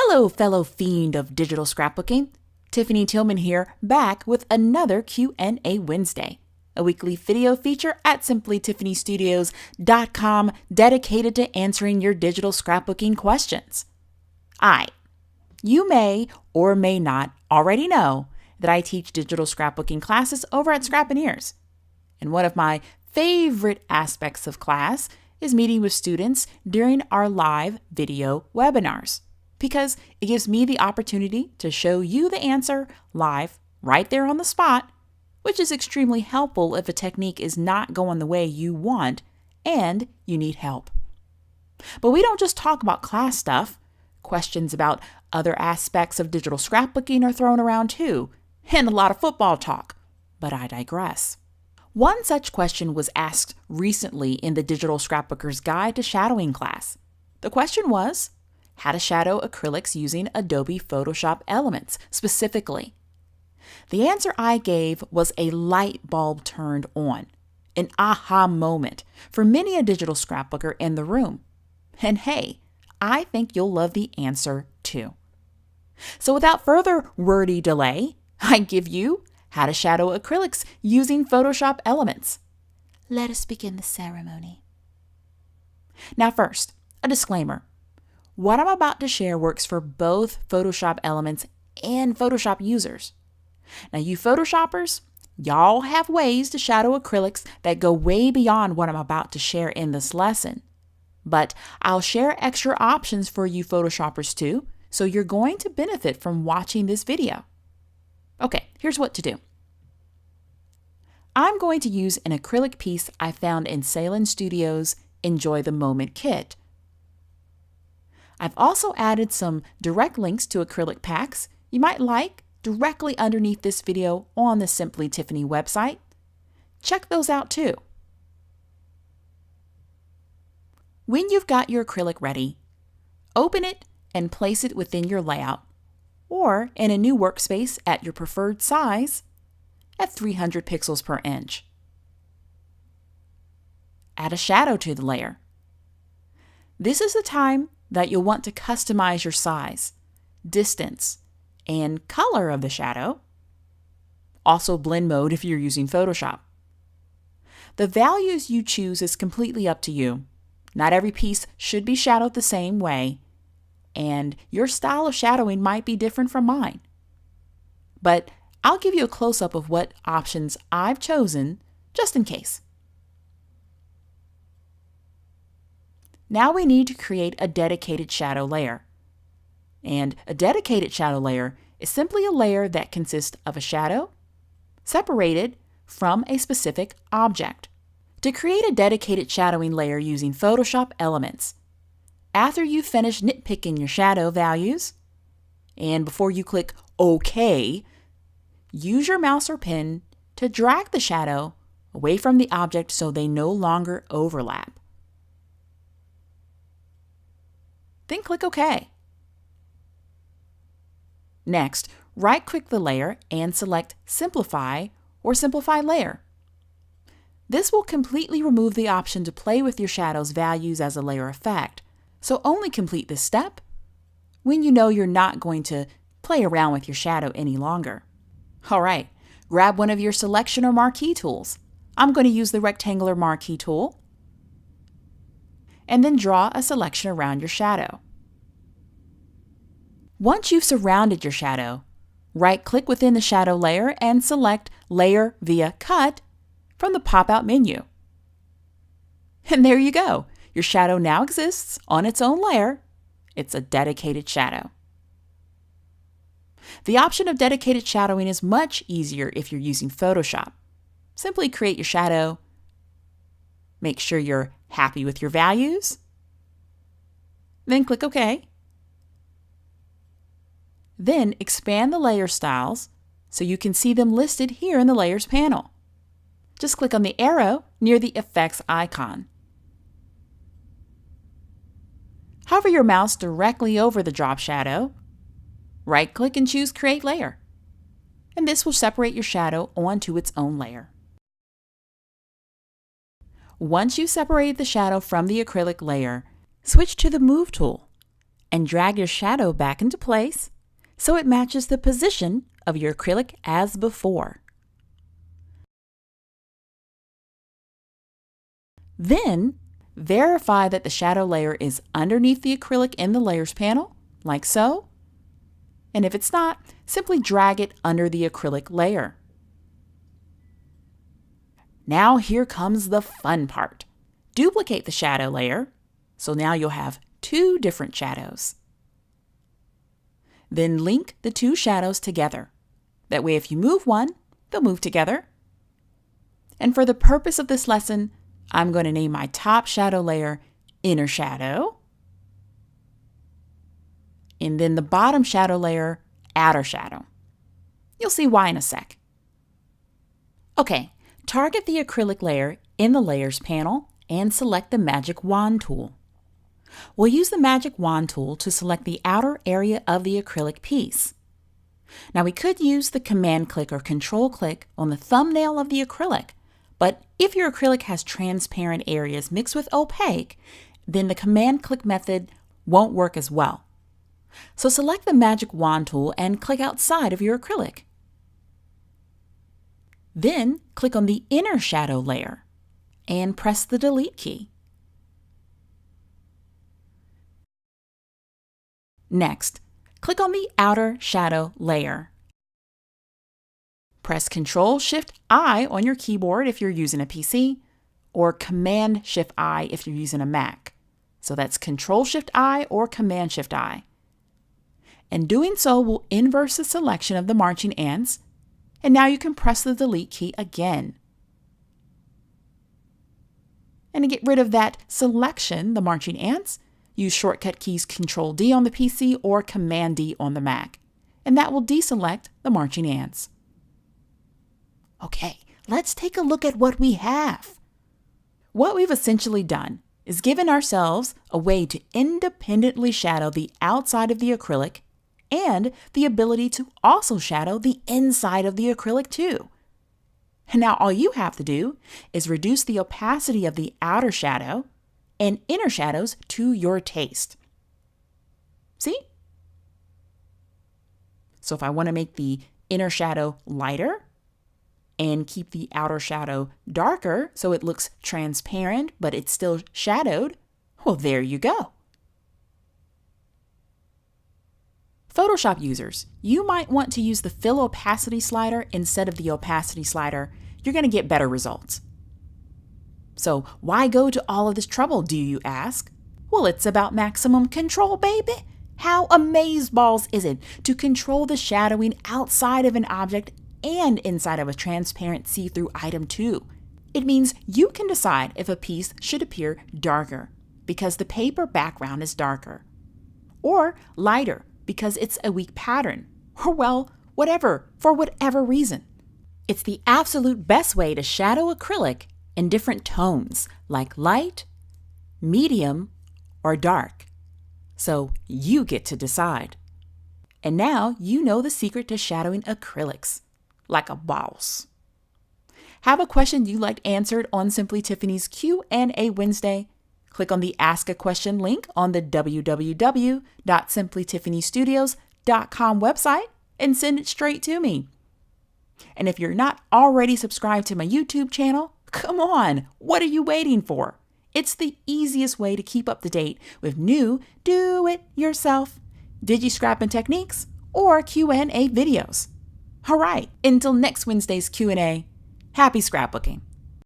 Hello, fellow fiend of digital scrapbooking. Tiffany Tillman here, back with another Q&A Wednesday, a weekly video feature at simplytiffanystudios.com dedicated to answering your digital scrapbooking questions. You may or may not already know that I teach digital scrapbooking classes over at Scrapineers. And one of my favorite aspects of class is meeting with students during our live video webinars, because it gives me the opportunity to show you the answer live right there on the spot, which is extremely helpful if a technique is not going the way you want and you need help. But we don't just talk about class stuff. Questions about other aspects of digital scrapbooking are thrown around too, and a lot of football talk, but I digress. One such question was asked recently in the Digital Scrapbooker's Guide to Shadowing class. The question was, how to shadow acrylics using Adobe Photoshop Elements specifically. The answer I gave was a light bulb turned on, an aha moment for many a digital scrapbooker in the room. And hey, I think you'll love the answer too. So without further wordy delay, I give you how to shadow acrylics using Photoshop Elements. Let us begin the ceremony. Now first, a disclaimer. What I'm about to share works for both Photoshop Elements and Photoshop users. Now you Photoshoppers, y'all have ways to shadow acrylics that go way beyond what I'm about to share in this lesson. But I'll share extra options for you Photoshoppers too, so you're going to benefit from watching this video. Okay, here's what to do. I'm going to use an acrylic piece I found in Salem Studios' Enjoy the Moment kit. I've also added some direct links to acrylic packs you might like directly underneath this video on the Simply Tiffany website. Check those out too. When you've got your acrylic ready, open it and place it within your layout or in a new workspace at your preferred size at 300 pixels per inch. Add a shadow to the layer. This is the time that you'll want to customize your size, distance, and color of the shadow. Also blend mode if you're using Photoshop. The values you choose is completely up to you. Not every piece should be shadowed the same way, and your style of shadowing might be different from mine. But I'll give you a close-up of what options I've chosen just in case. Now we need to create a dedicated shadow layer. And a dedicated shadow layer is simply a layer that consists of a shadow separated from a specific object. To create a dedicated shadowing layer using Photoshop Elements, after you finish nitpicking your shadow values, and before you click OK, use your mouse or pen to drag the shadow away from the object so they no longer overlap. Then click OK. Next, right-click the layer and select Simplify or Simplify Layer. This will completely remove the option to play with your shadow's values as a layer effect, so only complete this step when you know you're not going to play around with your shadow any longer. All right, grab one of your selection or marquee tools. I'm going to use the rectangular marquee tool, and then draw a selection around your shadow. Once you've surrounded your shadow, right-click within the shadow layer and select Layer via Cut from the pop-out menu. And there you go. Your shadow now exists on its own layer. It's a dedicated shadow. The option of dedicated shadowing is much easier if you're using Photoshop. Simply create your shadow, make sure you're happy with your values, then click OK. Then expand the layer styles so you can see them listed here in the Layers panel. Just click on the arrow near the Effects icon. Hover your mouse directly over the drop shadow, right-click and choose Create Layer, and this will separate your shadow onto its own layer. Once you've separated the shadow from the acrylic layer, switch to the Move tool and drag your shadow back into place so it matches the position of your acrylic as before. Then, verify that the shadow layer is underneath the acrylic in the Layers panel, like so. And if it's not, simply drag it under the acrylic layer. Now here comes the fun part. Duplicate the shadow layer, so now you'll have two different shadows. Then link the two shadows together. That way if you move one, they'll move together. And for the purpose of this lesson, I'm going to name my top shadow layer Inner Shadow, and then the bottom shadow layer Outer Shadow. You'll see why in a sec. Okay, target the acrylic layer in the Layers panel and select the Magic Wand tool. We'll use the Magic Wand tool to select the outer area of the acrylic piece. Now we could use the Command click or Control click on the thumbnail of the acrylic, but if your acrylic has transparent areas mixed with opaque, then the Command click method won't work as well. So select the Magic Wand tool and click outside of your acrylic. Then click on the Inner Shadow layer and press the Delete key. Next, click on the Outer Shadow layer. Press Ctrl-Shift-I on your keyboard if you're using a PC, or Command-Shift-I if you're using a Mac. So that's Ctrl-Shift-I or Command-Shift-I. And doing so will inverse the selection of the marching ants, and now you can press the Delete key again. And to get rid of that selection, the marching ants, use shortcut keys Ctrl-D on the PC or Command-D on the Mac, and that will deselect the marching ants. Okay, let's take a look at what we have. What we've essentially done is given ourselves a way to independently shadow the outside of the acrylic and the ability to also shadow the inside of the acrylic too. And now all you have to do is reduce the opacity of the outer shadow and inner shadows to your taste. See? So if I want to make the inner shadow lighter and keep the outer shadow darker so it looks transparent but it's still shadowed, well, there you go. Photoshop users, you might want to use the Fill Opacity slider instead of the Opacity slider. You're going to get better results. So why go to all of this trouble, do you ask? Well, it's about maximum control, baby. How amazeballs is it to control the shadowing outside of an object and inside of a transparent see-through item too? It means you can decide if a piece should appear darker because the paper background is darker, or lighter because it's a weak pattern, or well, whatever, for whatever reason. It's the absolute best way to shadow acrylic in different tones, like light, medium, or dark. So you get to decide. And now you know the secret to shadowing acrylics, like a boss. Have a question you'd like answered on Simply Tiffany's Q&A Wednesday? Click on the Ask a Question link on the www.simplytiffanystudios.com website and send it straight to me. And if you're not already subscribed to my YouTube channel, come on, what are you waiting for? It's the easiest way to keep up to date with new do-it-yourself digi-scrapping techniques or Q&A videos. All right, until next Wednesday's Q&A, happy scrapbooking.